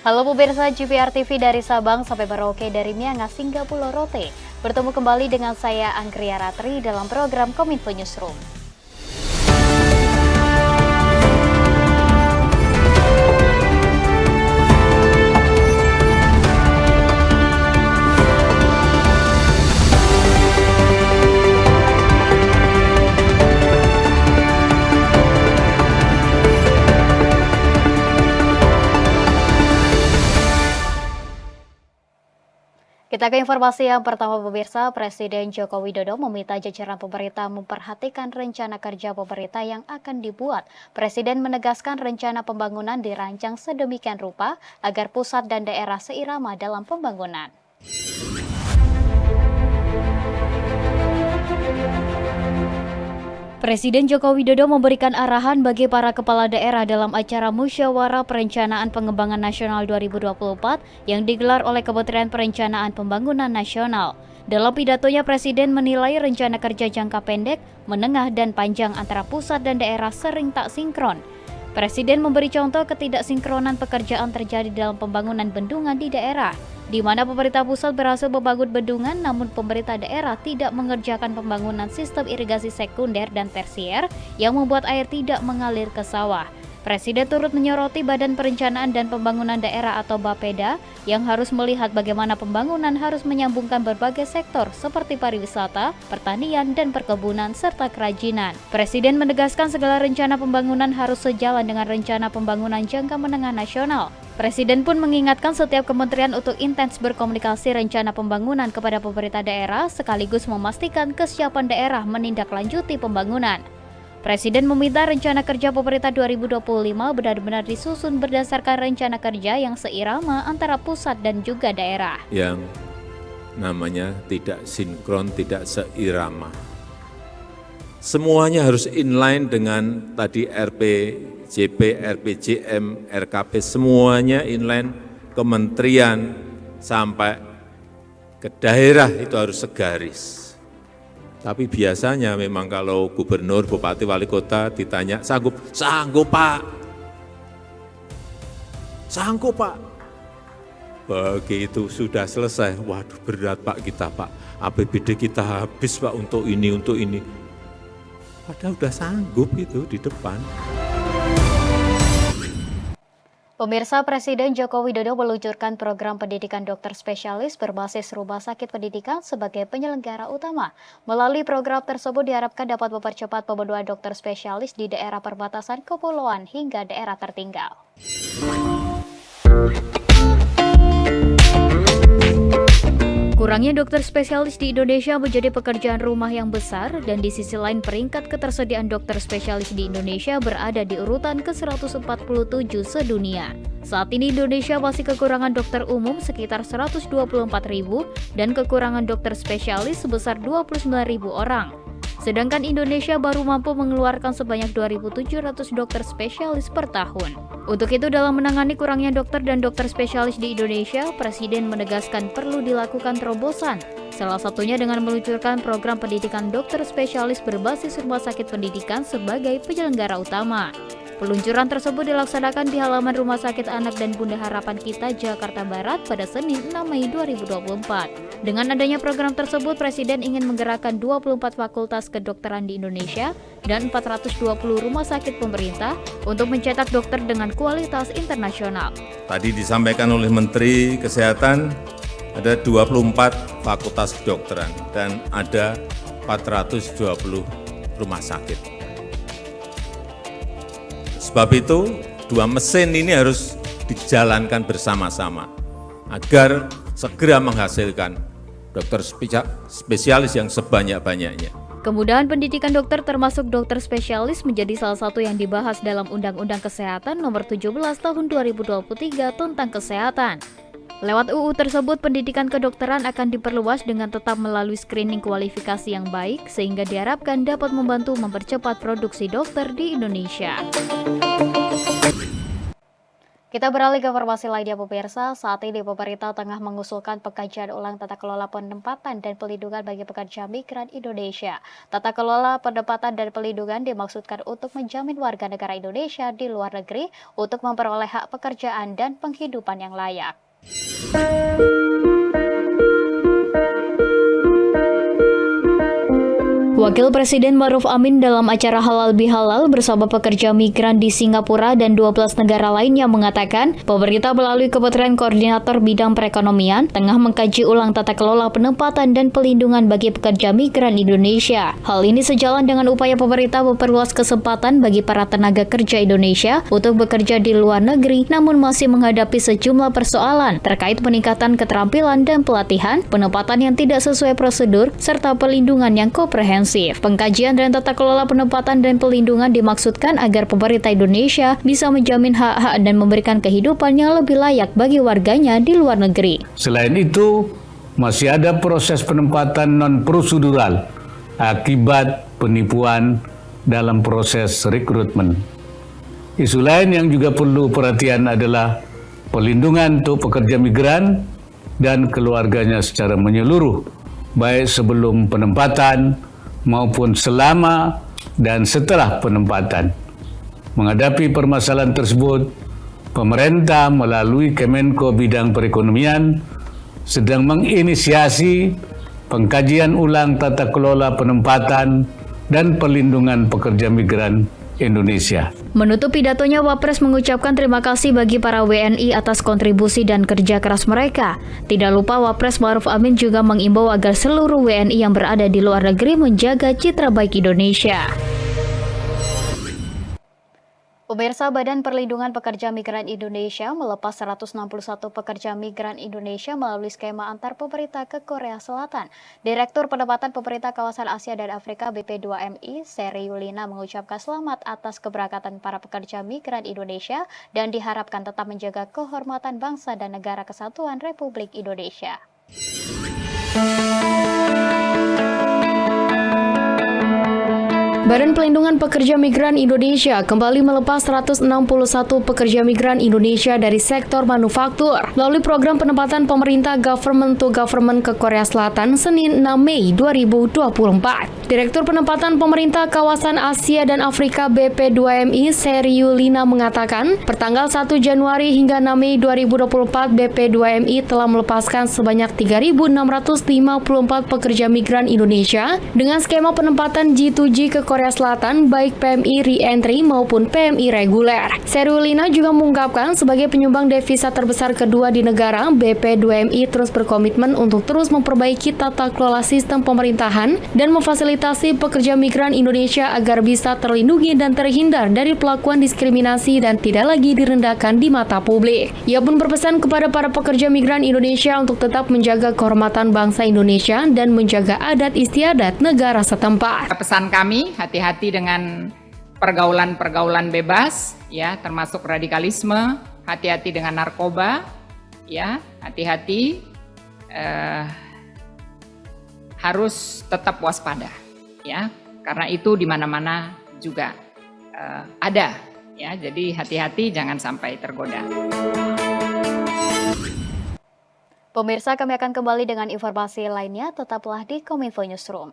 Halo pemirsa GVR TV dari Sabang sampai Merauke, dari Miangas hingga Pulau Rote. Bertemu kembali dengan saya Anggria Ratri dalam program Kominfo Newsroom. Kita ke informasi yang pertama pemirsa, Presiden Joko Widodo meminta jajaran pemerintah memperhatikan rencana kerja pemerintah yang akan dibuat. Presiden menegaskan rencana pembangunan dirancang sedemikian rupa agar pusat dan daerah seirama dalam pembangunan. Presiden Joko Widodo memberikan arahan bagi para kepala daerah dalam acara Musyawarah Perencanaan Pengembangan Nasional 2024 yang digelar oleh Kementerian Perencanaan Pembangunan Nasional. Dalam pidatonya, Presiden menilai rencana kerja jangka pendek, menengah, dan panjang antara pusat dan daerah sering tak sinkron. Presiden memberi contoh ketidaksinkronan pekerjaan terjadi dalam pembangunan bendungan di daerah, di mana pemerintah pusat berhasil membangun bendungan namun pemerintah daerah tidak mengerjakan pembangunan sistem irigasi sekunder dan tersier yang membuat air tidak mengalir ke sawah. Presiden turut menyoroti Badan Perencanaan dan Pembangunan Daerah atau Bapeda yang harus melihat bagaimana pembangunan harus menyambungkan berbagai sektor seperti pariwisata, pertanian, dan perkebunan, serta kerajinan. Presiden menegaskan segala rencana pembangunan harus sejalan dengan rencana pembangunan jangka menengah nasional. Presiden pun mengingatkan setiap kementerian untuk intens berkomunikasi rencana pembangunan kepada pemerintah daerah sekaligus memastikan kesiapan daerah menindaklanjuti pembangunan. Presiden meminta rencana kerja pemerintah 2025 benar-benar disusun berdasarkan rencana kerja yang seirama antara pusat dan juga daerah. Yang namanya tidak sinkron, tidak seirama. Semuanya harus inline dengan tadi RPJP, RPJM, RKP, semuanya inline, kementerian sampai ke daerah itu harus segaris. Tapi biasanya memang kalau gubernur, bupati, wali kota ditanya, sanggup? Sanggup Pak. Sanggup Pak. Begitu sudah selesai, waduh berat Pak kita Pak. APBD kita habis Pak untuk ini, untuk ini. Padahal udah sanggup itu di depan. Pemirsa, Presiden Joko Widodo meluncurkan program pendidikan dokter spesialis berbasis rumah sakit pendidikan sebagai penyelenggara utama. Melalui program tersebut diharapkan dapat mempercepat pemenuhan dokter spesialis di daerah perbatasan kepulauan hingga daerah tertinggal. Kurangnya dokter spesialis di Indonesia menjadi pekerjaan rumah yang besar, dan di sisi lain peringkat ketersediaan dokter spesialis di Indonesia berada di urutan ke-147 sedunia. Saat ini Indonesia masih kekurangan dokter umum sekitar 124.000 dan kekurangan dokter spesialis sebesar 29.000 orang. Sedangkan Indonesia baru mampu mengeluarkan sebanyak 2.700 dokter spesialis per tahun. Untuk itu, dalam menangani kurangnya dokter dan dokter spesialis di Indonesia, Presiden menegaskan perlu dilakukan terobosan. Salah satunya dengan meluncurkan program pendidikan dokter spesialis berbasis rumah sakit pendidikan sebagai penyelenggara utama. Peluncuran tersebut dilaksanakan di halaman Rumah Sakit Anak dan Bunda Harapan Kita, Jakarta Barat pada Senin 6 Mei 2024. Dengan adanya program tersebut, Presiden ingin menggerakkan 24 fakultas kedokteran di Indonesia dan 420 rumah sakit pemerintah untuk mencetak dokter dengan kualitas internasional. Tadi disampaikan oleh Menteri Kesehatan, ada 24 fakultas kedokteran dan ada 420 rumah sakit. Sebab itu, dua mesin ini harus dijalankan bersama-sama agar segera menghasilkan dokter spesialis yang sebanyak-banyaknya. Kemudahan pendidikan dokter termasuk dokter spesialis menjadi salah satu yang dibahas dalam Undang-Undang Kesehatan Nomor 17 Tahun 2023 tentang Kesehatan. Lewat UU tersebut, pendidikan kedokteran akan diperluas dengan tetap melalui screening kualifikasi yang baik, sehingga diharapkan dapat membantu mempercepat produksi dokter di Indonesia. Kita beralih ke informasi lainnya pemirsa. Saat ini pemerintah tengah mengusulkan pengkajian ulang tata kelola penempatan dan pelindungan bagi pekerja migran Indonesia. Tata kelola penempatan dan pelindungan dimaksudkan untuk menjamin warga negara Indonesia di luar negeri untuk memperoleh hak pekerjaan dan penghidupan yang layak. Wakil Presiden Ma'ruf Amin dalam acara Halal Bihalal bersama pekerja migran di Singapura dan 12 negara lainnya mengatakan, pemerintah melalui Kementerian Koordinator Bidang Perekonomian tengah mengkaji ulang tata kelola penempatan dan pelindungan bagi pekerja migran Indonesia. Hal ini sejalan dengan upaya pemerintah memperluas kesempatan bagi para tenaga kerja Indonesia untuk bekerja di luar negeri, namun masih menghadapi sejumlah persoalan terkait peningkatan keterampilan dan pelatihan, penempatan yang tidak sesuai prosedur, serta pelindungan yang komprehensif. Pengkajian dan tata kelola penempatan dan pelindungan dimaksudkan agar pemerintah Indonesia bisa menjamin hak-hak dan memberikan kehidupan yang lebih layak bagi warganya di luar negeri. Selain itu, masih ada proses penempatan non-prosedural akibat penipuan dalam proses rekrutmen. Isu lain yang juga perlu perhatian adalah pelindungan untuk pekerja migran dan keluarganya secara menyeluruh, baik sebelum penempatan maupun selama dan setelah penempatan. Menghadapi permasalahan tersebut, pemerintah melalui Kemenko Bidang Perekonomian sedang menginisiasi pengkajian ulang tata kelola penempatan dan perlindungan pekerja migran Indonesia. Menutup pidatonya, Wapres mengucapkan terima kasih bagi para WNI atas kontribusi dan kerja keras mereka. Tidak lupa, Wapres Ma'ruf Amin juga mengimbau agar seluruh WNI yang berada di luar negeri menjaga citra baik Indonesia. Pemirsa, Badan Perlindungan Pekerja Migran Indonesia melepas 161 pekerja migran Indonesia melalui skema antar pemerintah ke Korea Selatan. Direktur Penempatan Pemerintah Kawasan Asia dan Afrika BP2MI, Seri Yulina, mengucapkan selamat atas keberangkatan para pekerja migran Indonesia dan diharapkan tetap menjaga kehormatan bangsa dan negara kesatuan Republik Indonesia. Badan Pelindungan Pekerja Migran Indonesia kembali melepas 161 pekerja migran Indonesia dari sektor manufaktur melalui program penempatan pemerintah Government to Government ke Korea Selatan Senin 6 Mei 2024. Direktur Penempatan Pemerintah Kawasan Asia dan Afrika BP2MI Seri Yulina mengatakan, pertanggal 1 Januari hingga 6 Mei 2024 BP2MI telah melepaskan sebanyak 3.654 pekerja migran Indonesia dengan skema penempatan G2G ke Korea Selatan, baik PMI re-entry maupun PMI reguler. Seri Yulina juga mengungkapkan, sebagai penyumbang devisa terbesar kedua di negara, BP2MI terus berkomitmen untuk terus memperbaiki tata kelola sistem pemerintahan dan memfasilitasi pekerja migran Indonesia agar bisa terlindungi dan terhindar dari pelakuan diskriminasi dan tidak lagi direndahkan di mata publik. Ia pun berpesan kepada para pekerja migran Indonesia untuk tetap menjaga kehormatan bangsa Indonesia dan menjaga adat istiadat negara setempat. Pesan kami, hati-hati dengan pergaulan-pergaulan bebas, ya, termasuk radikalisme, hati-hati dengan narkoba, ya, hati-hati, harus tetap waspada, ya, karena itu di mana-mana juga ada, ya, jadi hati-hati jangan sampai tergoda. Pemirsa, kami akan kembali dengan informasi lainnya, tetaplah di Kominfo Newsroom.